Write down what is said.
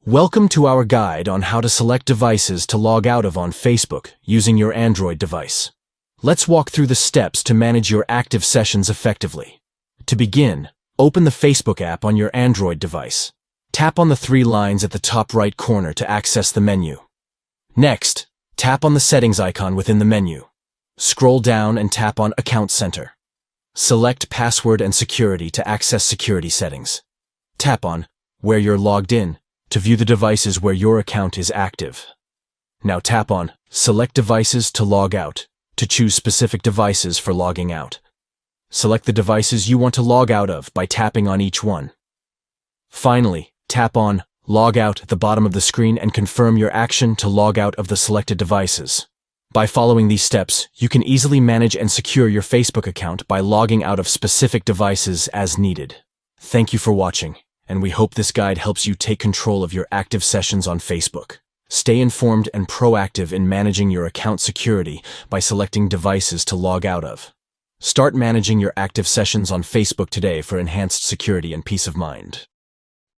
Welcome to our guide on how to select devices to log out of on Facebook using your Android device. Let's walk through the steps to manage your active sessions effectively. To begin, open the Facebook app on your Android device. Tap on the three lines at the top right corner to access the menu. Next, tap on the settings icon within the menu. Scroll down and tap on Account Center. Select Password and Security to access security settings. Tap on Where you're logged in to view the devices where your account is active. Now tap on Select Devices to log out to choose specific devices for logging out. Select the devices you want to log out of by tapping on each one. Finally, tap on Log Out at the bottom of the screen and confirm your action to log out of the selected devices. By following these steps, you can easily manage and secure your Facebook account by logging out of specific devices as needed. Thank you for watching, and we hope this guide helps you take control of your active sessions on Facebook. Stay informed and proactive in managing your account security by selecting devices to log out of. Start managing your active sessions on Facebook today for enhanced security and peace of mind.